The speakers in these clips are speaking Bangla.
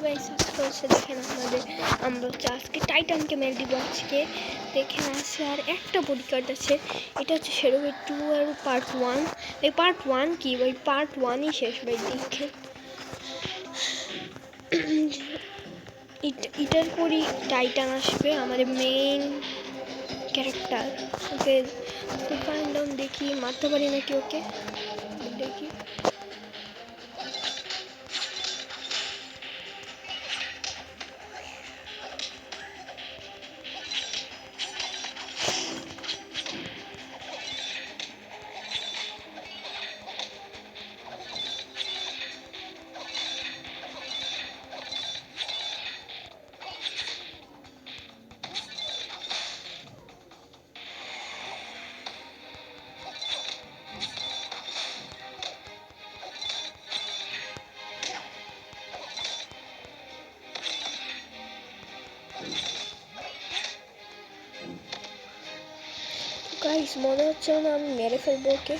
গাইস আজকে হচ্ছে দেখেন আমরা হচ্ছে আজকে টাইটানকে মেরে দিব আজকে দেখেন আসে আর একটা বডিগার্ড আছে এটা হচ্ছে সেরকম 2 আর পার্ট 1 এই পার্ট 1 কি ভাই পার্ট 1ই শেষ ভাই দেখেন এটার পরই টাইটান আসবে আমাদের মেইন ক্যারেক্টার ওকে তো ফাইন্ড ডাউন দেখি মারতে পারি নাকি ওকে দেখি গাইস মনে হচ্ছে না আমি মেরে ফেলবো ওকে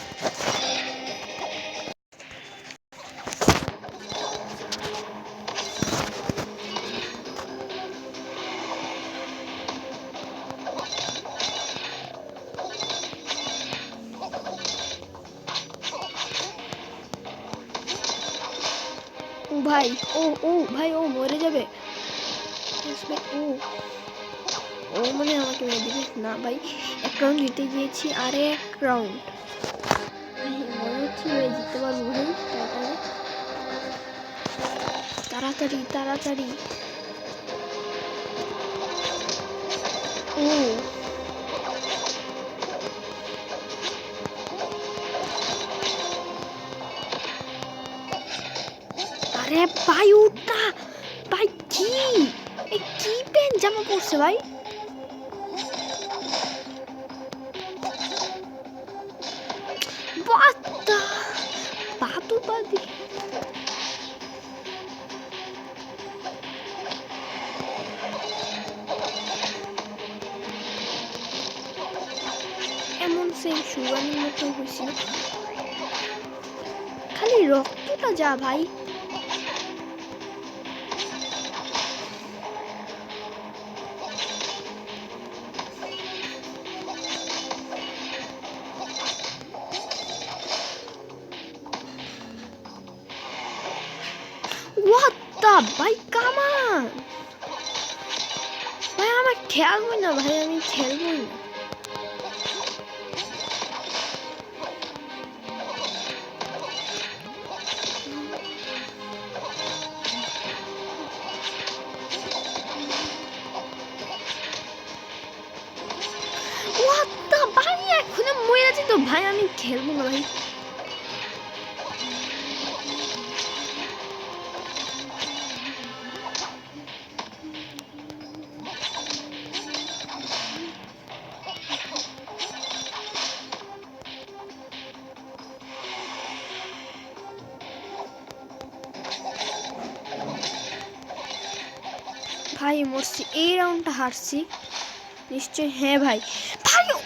ভাই ও ভাই ও মরে যাবে ও মানে আমাকে মেরে দিবে না ভাই এক রাউন্ড জিতে গিয়েছি আর এক রাউন্ড মনে হচ্ছে জিততে পারবো ভাই তাড়াতাড়ি ও আরে ভাই ওটা ভাই কি প্যান্ট জামা পরছে ভাই বাতা বাতু বাদি এমন সেই সুগানির মতো হয়েছিল খালি রক্তটা যা ভাই What the ভাই কামান ভাই আমার খেলবই না ভাই আমি খেলবই না What the ভাই এখন মরে যাচ্ছি তো ভাই আমি খেলবো না ভাই ভাই মরছি এই রাউন্ডটা হারছি নিশ্চয় হ্যাঁ ভাই ভাই ও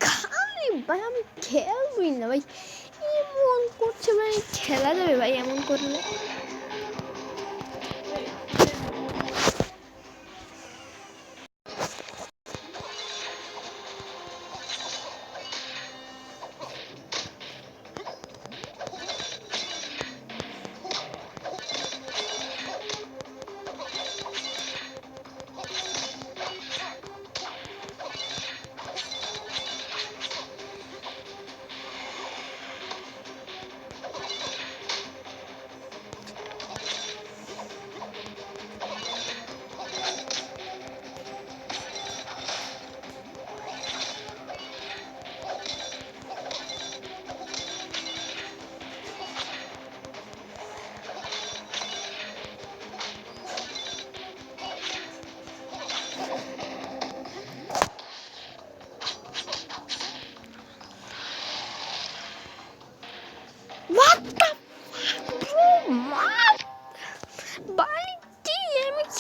খালি ভাই আমি খেলবই না ভাই এমন করছে ভাই খেলা যাবে ভাই এমন করলে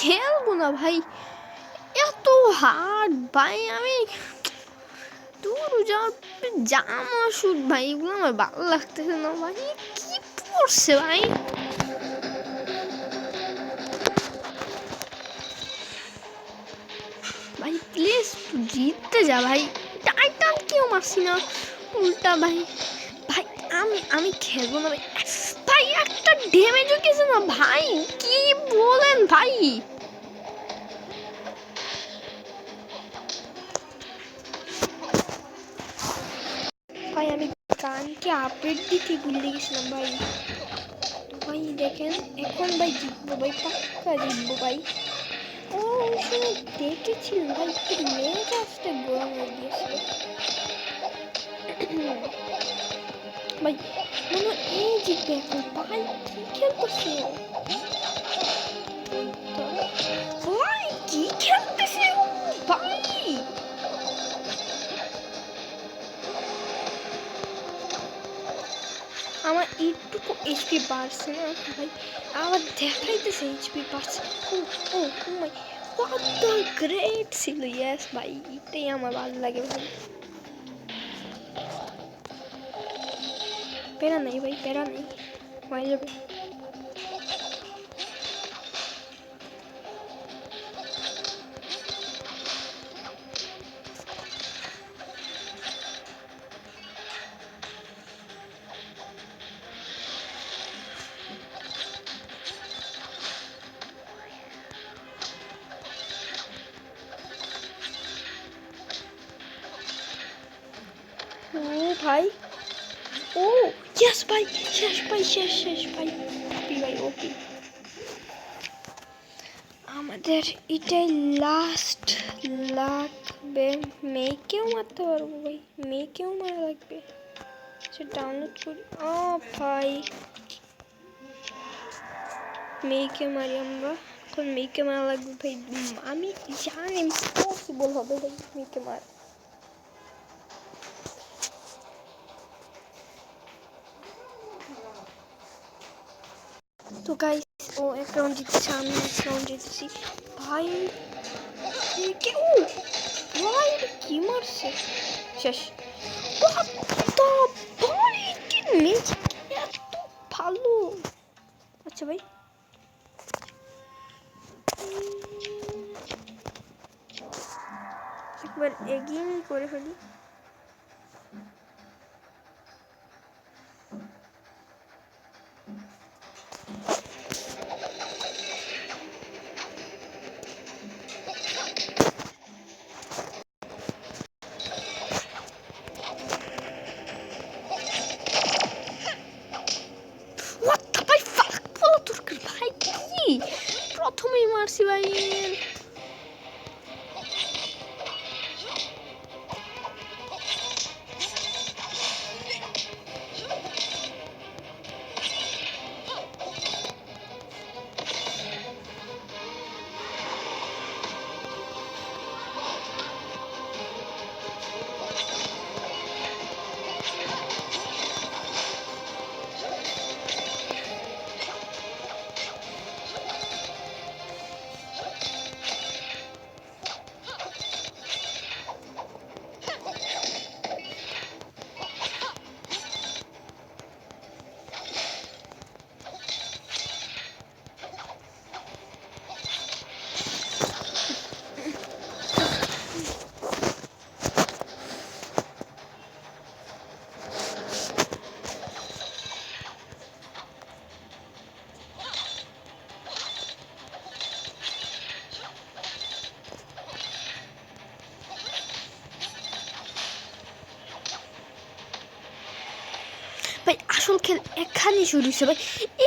খেলবো না ভাই এত হার্ড ভাই আমি দূর জামা শুট ভাই এগুলো আমার ভালো লাগতেছে না ভাই কি পড়ছে ভাই জিততে যা ভাই, টাইটান কেউ মারছি না উল্টা ভাই। ভাই আমি খেলবো না ভাই। ভাই একটা ড্যামেজও কিছু না ভাই, কি বলেন ভাই? ভাই আমি গানকে আপডেট দিতে ভুলে গেছিলাম ভাই। ভাই দেখেন এখন ভাই জিতবো ভাই, পাক্কা জিতবো ভাই। ও সময় দেখেছিলাম ভাই, একটু মেজাজটা গরম হয়ে গিয়েছিল ভাই। মনে হয় এই জিতবে এখন ভাই, কি খেলতেছে ভাই, কি খেলতেছে ভাই। আমার একটুকু এইচপি বাড়ছে না ভাই, আবার দেখাইতেছে এইচপি বাড়ছে। ও ও মাই, হোয়াট দ্য গ্রেট ছিল। ইয়েস ভাই, এটাই আমার ভালো লাগে ভাই। প্যারা নেই ভাই, প্যারা নেই, হয়ে যাবে। ও ভাই, ও ইয়েস ভাই, শেষ ভাই, শেষ ভাই, ওপি ভাই ওপি। আমাদের এটাই লাস্ট লাগবে। মেয়েকেও মারতে পারবো ভাই, মেয়েকেও মারা লাগবে। সে ডাউনলোড করি। ও ভাই মেয়েকে মারি আমরা এখন, মেয়েকে মারা লাগবে ভাই। আমি জানি ইম্পসিবল হবে ভাই মেয়েকে মারা। তো গাইস ও এক রাউন্ড জিতেছে, আমি এক রাউন্ড জিতেছি ভাই। কেউ ভাই কি মারছে, শেষ। ভাই কি ম্যাজিক, এত ভালো। আচ্ছা ভাই একবার এগিয়ে করে ফেলি। প্রথমেই মারছি ভাই। ভাই আসল খেল এখানে শুরু হয়েছে ভাই,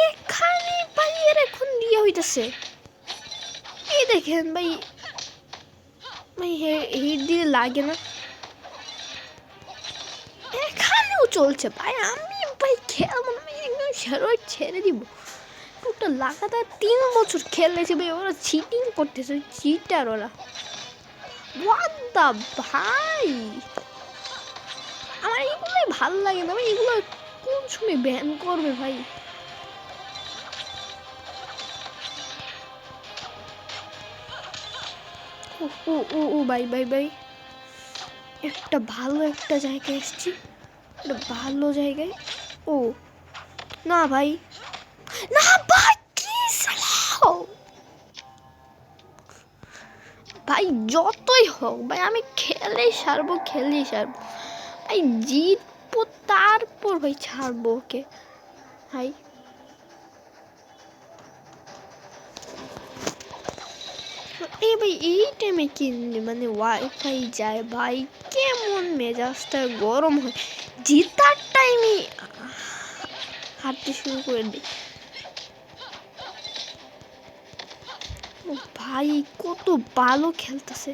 এখানে ভাই এর এখন দিয়ে হইতেছে। এই দেখেন ভাই, ভাই হিট দিয়ে লাগে না, এখানেও চলছে ভাই। আমি ভাই খেলবো না ভাই, একদম স্টেরয়েড ছেড়ে দিব। টোটাল লাগাতার 3 বছর খেলেছে ভাই, ওরা চিটিং করতেছে, চিটার ওরা। হোয়াট দা ভাই, আমার এগুলোই ভালো লাগে না ভাই, এগুলো কোন সময় ব্যান করবে ভাই। ও ও ও ও ভাই ভাই ভাই, একটা ভালো একটা জায়গায় এসছি, একটা ভালো জায়গায়। ও না ভাই, না ভাই কি সালাও ভাই যতই হোক ভাই আমি খেলেই সারবো ভাই জিতবো তারপর ভাই ছাড়বো ওকে ভাই। এই ভাই এই টাইমে কি মানে ওয়াইফাই যায় ভাই, কেমন মেজাজটা গরম হয়, জেতার টাইমে হাঁটতে শুরু করে দিই। ভাই কত ভালো খেলতেছে,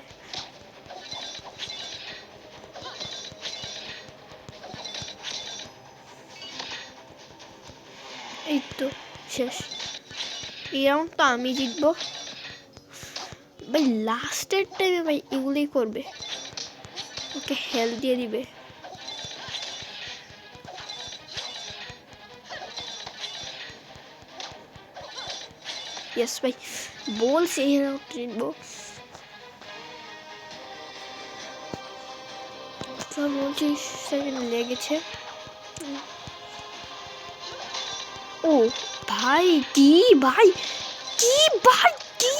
এই তো শেষ, এই রাউন্ডটা আমি জিতবো ভাই। লাস্টের টাইমে ভাই এগুলোই করবে, ওকে হেল্প দিয়ে দিবে। ইয়েস ভাই বলছি এই রাউন্ড জিতবো। 29 সেকেন্ড লেগেছে। ও ভাই কি ভাই কি ভাই কি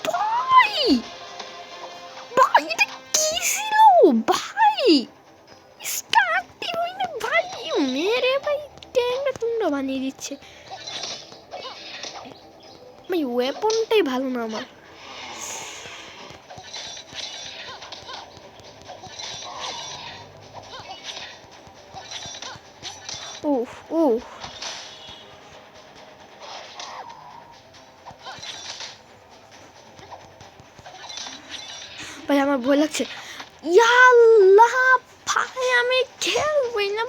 ভাই ভাই এটা কি ছিল ভাই, স্টার্টই হইনি ভাই, মেরে ভাই ট্যাংরা টুংরা বানিয়ে দিচ্ছে ভাই, ওয়েপনটাই ভালো না আমার। ও ও ভাই আমার ভয় লাগছে, ইয়াল্লাহ ভাই আমি খেলবই না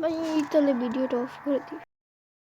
ভাই, তাহলে ভিডিওটা অফ করে দিই।